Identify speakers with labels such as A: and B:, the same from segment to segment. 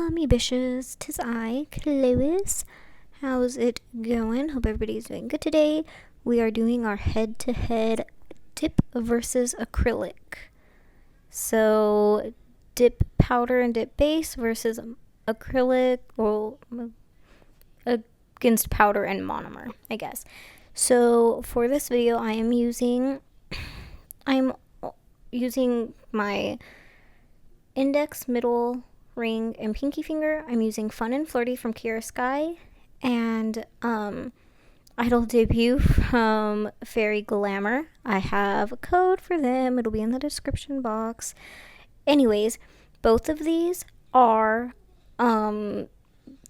A: Hola me Bisshhh'ss, 'tis I, Chlois. How's it going? Hope everybody's doing good today. We are doing our head-to-head dip versus acrylic. So, dip powder and dip base versus acrylic, or against powder and monomer, I guess. So, for this video, I'm using my index, middle, ring, and pinky finger. I'm using Fun and Flirty from Kiara Sky, and Idol Debut from Fairy Glamour. I have a code for them. It'll be in the description box. Anyways, both of these are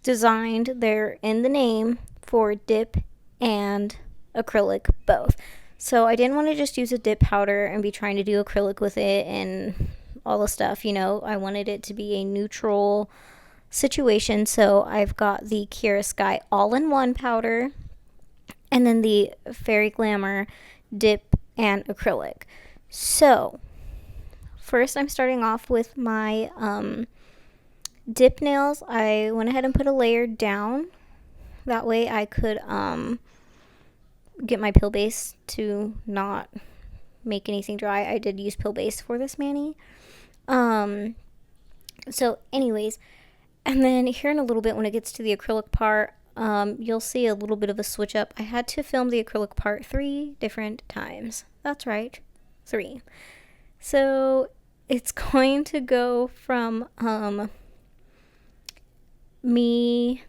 A: designed, they're in the name, for dip and acrylic both. So I didn't want to just use a dip powder and be trying to do acrylic with it and all the stuff, I wanted it to be a neutral situation. So I've got the Kiara Sky all-in-one powder and then the Fairy Glamour dip and acrylic. So first I'm starting off with my dip nails. I went ahead and put a layer down. That way I could get my pill base to not make anything dry. I did use pill base for this mani. So anyways, and then here in a little bit when it gets to the acrylic part, you'll see a little bit of a switch up. I had to film the acrylic part 3 different times. That's right, 3. So it's going to go from me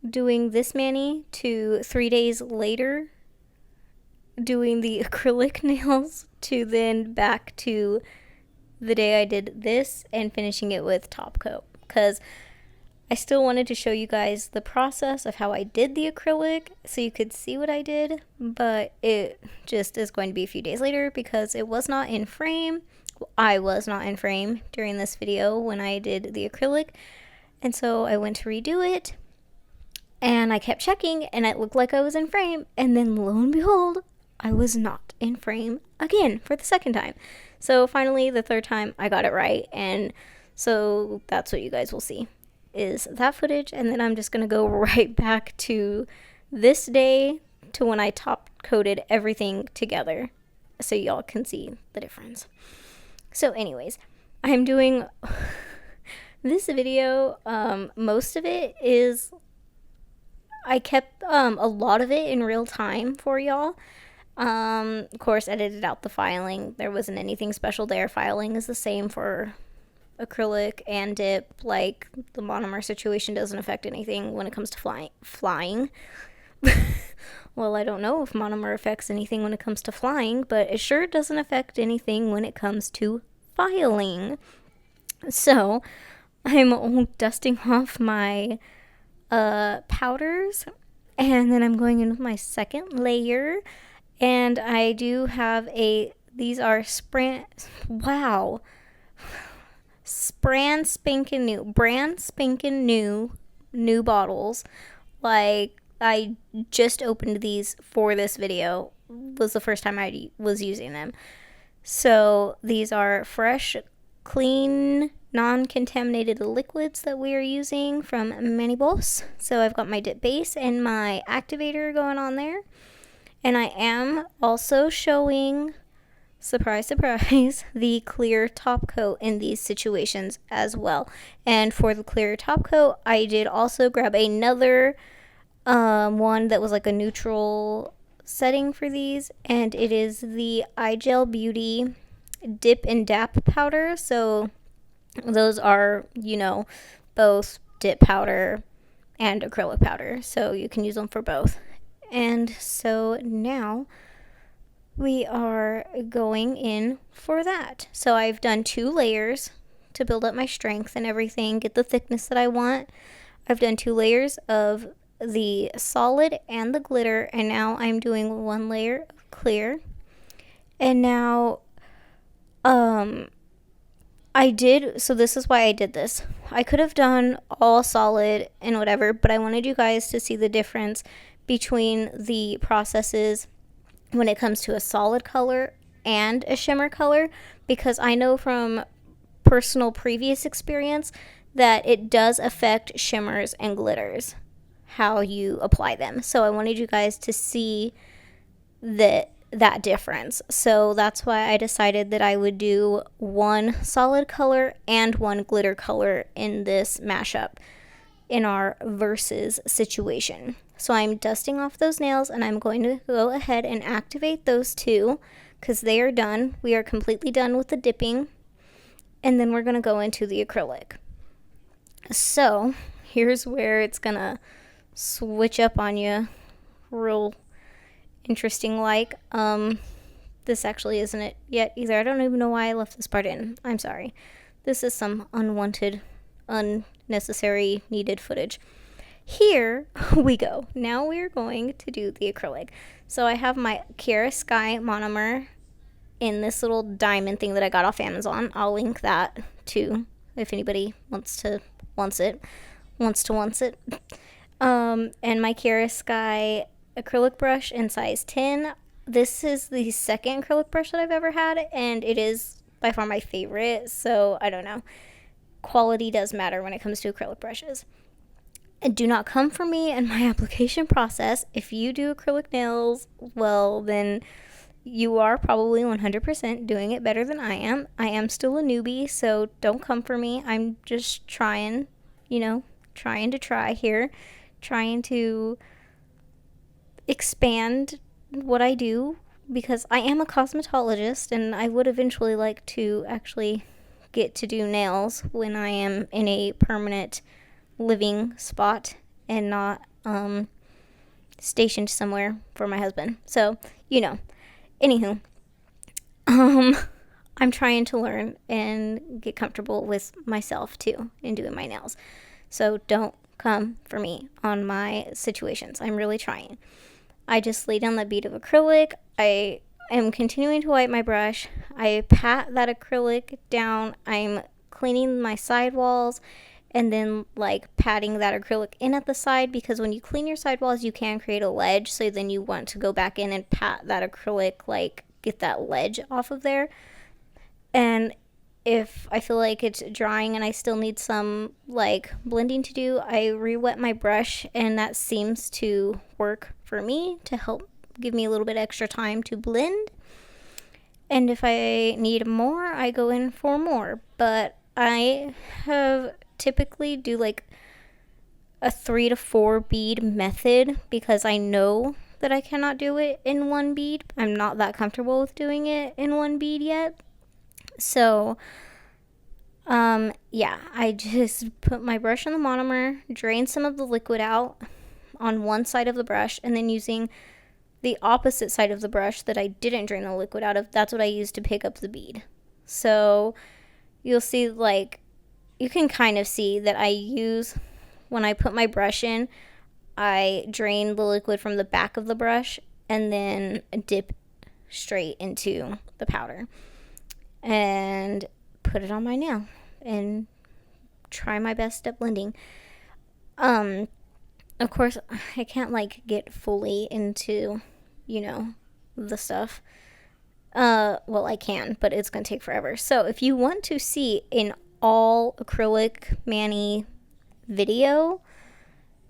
A: doing this mani to 3 days later doing the acrylic nails to then back to the day I did this and finishing it with top coat, because I still wanted to show you guys the process of how I did the acrylic so you could see what I did, but it just is going to be a few days later because it was not in frame. I was not in frame during this video when I did the acrylic, and so I went to redo it and I kept checking and it looked like I was in frame, and then lo and behold, I was not in frame again for the second time. So finally, the third time, I got it right, and so that's what you guys will see, is that footage, and then I'm just going to go right back to this day to when I top coated everything together so y'all can see the difference. So anyways, I'm doing this video, most of it is, I kept a lot of it in real time for y'all. Of course, edited out the filing. There wasn't anything special there. Filing is the same for acrylic and dip. Like, the monomer situation doesn't affect anything when it comes to flying. Well, I don't know if monomer affects anything when it comes to flying, but it sure doesn't affect anything when it comes to filing. So, I'm dusting off my powders, and then I'm going in with my second layer. And I do have these are brand spanking new bottles. Like, I just opened these for this video. Was the first time I was using them. So these are fresh, clean, non-contaminated liquids that we are using from Manibos. So I've got my dip base and my activator going on there. And I am also showing, surprise, surprise, the clear top coat in these situations as well. And for the clear top coat, I did also grab another one that was like a neutral setting for these. And it is the iGel Beauty Dip and Dap powder. So those are, both dip powder and acrylic powder. So you can use them for both. And so now we are going in for that. So I've done 2 layers to build up my strength and everything, get the thickness that I want. I've done 2 layers of the solid and the glitter, and now I'm doing 1 layer of clear. And now so this is why I did this. I could have done all solid and whatever, but I wanted you guys to see the difference between the processes when it comes to a solid color and a shimmer color, because I know from personal previous experience that it does affect shimmers and glitters, how you apply them. So I wanted you guys to see that difference. So that's why I decided that I would do one solid color and one glitter color in this mashup in our versus situation. So I'm dusting off those nails, and I'm going to go ahead and activate those two because they are done. We are completely done with the dipping, and then we're going to go into the acrylic. So here's where it's going to switch up on you real interesting like. This actually isn't it yet either. I don't even know why I left this part in. I'm sorry. This is some unwanted, unnecessary, needed footage. Here we go. Now we're going to do the acrylic. So I have my Kiara Sky monomer in this little diamond thing that I got off Amazon. I'll link that too if anybody wants it. And my Kiara Sky acrylic brush in size 10. This is the second acrylic brush that I've ever had, and it is by far my favorite. So I don't know. Quality does matter when it comes to acrylic brushes. And do not come for me and my application process. If you do acrylic nails, well, then you are probably 100% doing it better than I am. I am still a newbie, so don't come for me. I'm just trying to try here, trying to expand what I do, because I am a cosmetologist and I would eventually like to actually get to do nails when I am in a permanent living spot and not stationed somewhere for my husband. So, anywho, I'm trying to learn and get comfortable with myself too in doing my nails. So don't come for me on my situations. I'm really trying. I just lay down that bead of acrylic. I am continuing to wipe my brush. I pat that acrylic down. I'm cleaning my sidewalls and then patting that acrylic in at the side, because when you clean your sidewalls you can create a ledge, so then you want to go back in and pat that acrylic, get that ledge off of there. And if I feel like it's drying and I still need some blending to do, I re-wet my brush, and that seems to work for me to help give me a little bit extra time to blend. And if I need more, I go in for more. But I have typically do a 3 to 4 bead method, because I know that I cannot do it in one bead. I'm not that comfortable with doing it in one bead yet. So I just put my brush on the monomer, drain some of the liquid out on one side of the brush, and then using the opposite side of the brush that I didn't drain the liquid out of, that's what I used to pick up the bead. So you'll see, you can kind of see that when I put my brush in, I drain the liquid from the back of the brush and then dip straight into the powder and put it on my nail and try my best at blending. Of course, I can't get fully into, the stuff. Well, I can, but it's going to take forever. So if you want to see an all acrylic mani video,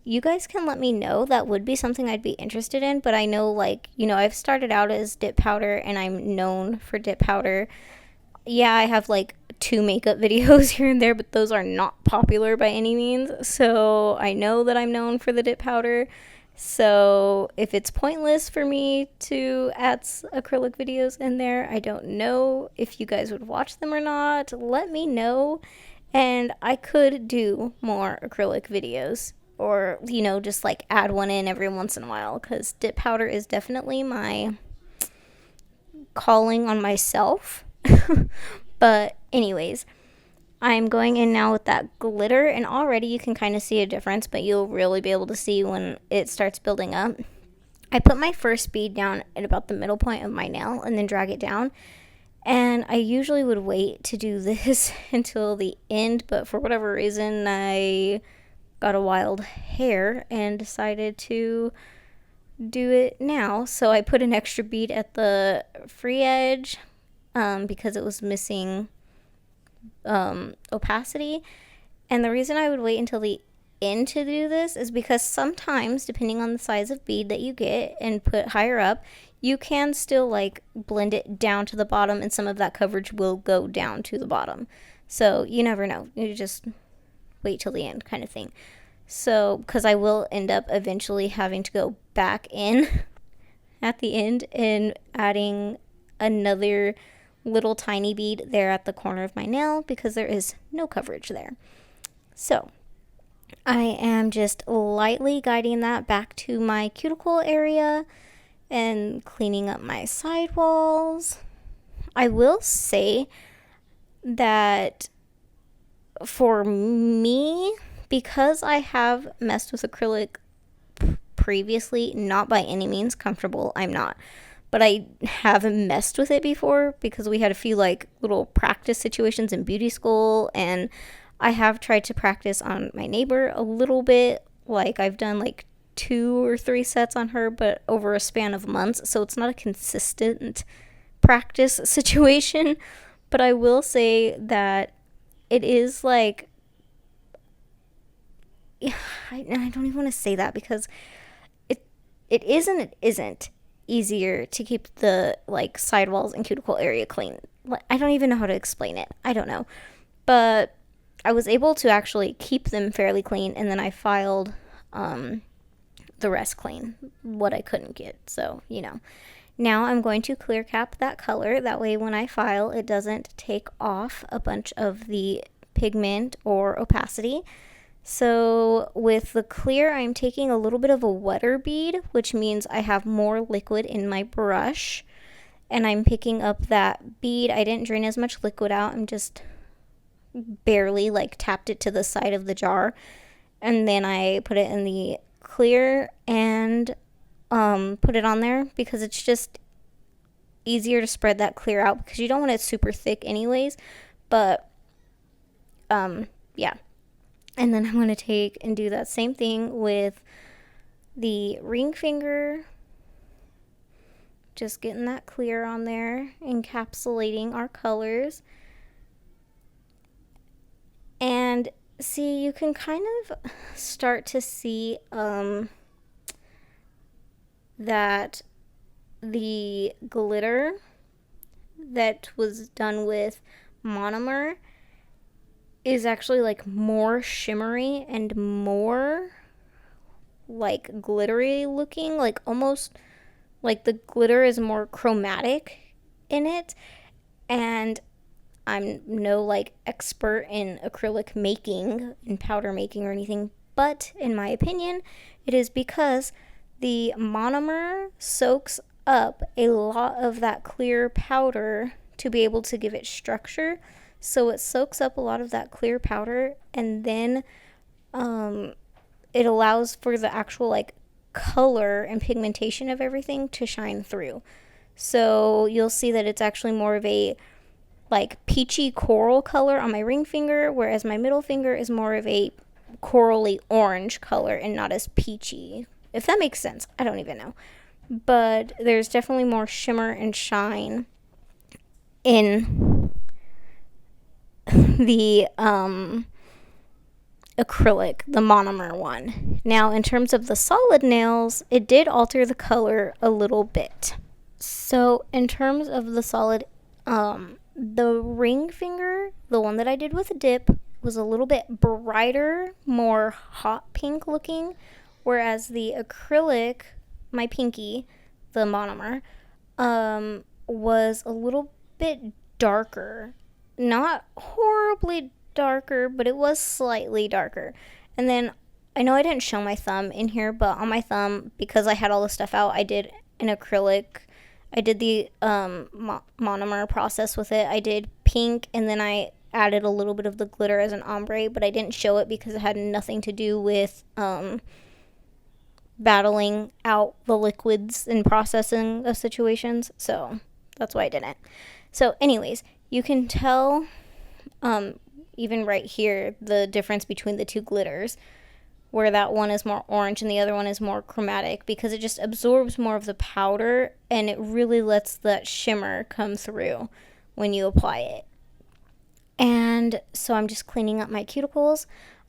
A: you guys can let me know. That would be something I'd be interested in. But I know, I've started out as dip powder and I'm known for dip powder. Yeah, I have 2 makeup videos here and there, but those are not popular by any means. So I know that I'm known for the dip powder. So if it's pointless for me to add acrylic videos in there, I don't know if you guys would watch them or not. Let me know, and I could do more acrylic videos, or just add one in every once in a while, because dip powder is definitely my calling on myself. But anyways, I'm going in now with that glitter, and already you can kind of see a difference, but you'll really be able to see when it starts building up. I put my first bead down at about the middle point of my nail and then drag it down, and I usually would wait to do this until the end, but for whatever reason I got a wild hair and decided to do it now. So I put an extra bead at the free edge because it was missing opacity, And the reason I would wait until the end to do this is because sometimes, depending on the size of bead that you get and put higher up, you can still like blend it down to the bottom, and some of that coverage will go down to the bottom. So you never know. You just wait till the end kind of thing. So, because I will end up eventually having to go back in at the end and adding another little tiny bead there at the corner of my nail because there is no coverage there. So I am just lightly guiding that back to my cuticle area and cleaning up my sidewalls. I will say that for me, because I have messed with acrylic previously, not by any means comfortable, I'm not, but I have messed with it before because we had a few like little practice situations in beauty school, and I have tried to practice on my neighbor a little bit. Like I've done like 2 or 3 sets on her, but over a span of months, so it's not a consistent practice situation. But I will say that it is like, I don't even want to say that because it isn't easier to keep the like sidewalls and cuticle area clean. I don't even know how to explain it. I don't know. But I was able to actually keep them fairly clean, and then I filed the rest clean, what I couldn't get. So, Now I'm going to clear cap that color. That way when I file, it doesn't take off a bunch of the pigment or opacity. So with the clear, I'm taking a little bit of a wetter bead, which means I have more liquid in my brush. And I'm picking up that bead. I didn't drain as much liquid out. I'm just barely like tapped it to the side of the jar. And then I put it in the clear and put it on there because it's just easier to spread that clear out because you don't want it super thick anyways. But yeah. And then I'm going to take and do that same thing with the ring finger. Just getting that clear on there, encapsulating our colors. And see, you can kind of start to see that the glitter that was done with monomer is actually like more shimmery and more like glittery looking, like almost like the glitter is more chromatic in it. And I'm no like expert in acrylic making and powder making or anything, but in my opinion, it is because the monomer soaks up a lot of that clear powder to be able to give it structure. So it soaks up a lot of that clear powder, and then it allows for the actual like color and pigmentation of everything to shine through. So you'll see that it's actually more of a like peachy coral color on my ring finger, whereas my middle finger is more of a corally orange color and not as peachy. If that makes sense, I don't even know. But there's definitely more shimmer and shine in the acrylic, the monomer one. Now, in terms of the solid nails, it did alter the color a little bit. So, in terms of the solid, the ring finger, the one that I did with a dip, was a little bit brighter, more hot pink looking, whereas the acrylic, my pinky, the monomer, was a little bit darker. Not horribly darker, but it was slightly darker. And then I know I didn't show my thumb in here, but on my thumb, because I had all the stuff out, I did an acrylic. I did the monomer process with it. I did pink, and then I added a little bit of the glitter as an ombre, but I didn't show it because it had nothing to do with battling out the liquids and processing of situations. So that's why I didn't. So anyways, you can tell even right here the difference between the two glitters, where that one is more orange and the other one is more chromatic, because it just absorbs more of the powder and it really lets that shimmer come through when you apply it. And so I'm just cleaning up my cuticles.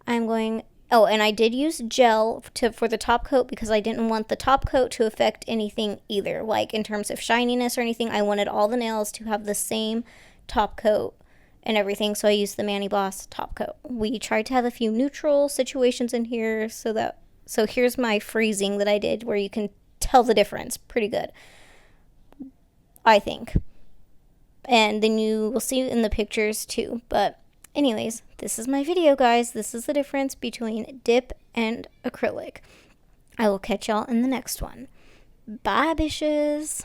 A: I'm going, oh, and I did use gel for the top coat because I didn't want the top coat to affect anything either. Like in terms of shininess or anything, I wanted all the nails to have the same top coat and everything. So I used the Mani Boss top coat. We tried to have a few neutral situations in here so here's my freezing that I did where you can tell the difference pretty good, I think. And then you will see in the pictures too. But anyways, this is my video, guys. This is the difference between dip and acrylic. I will catch y'all in the next one. Bye, bitches.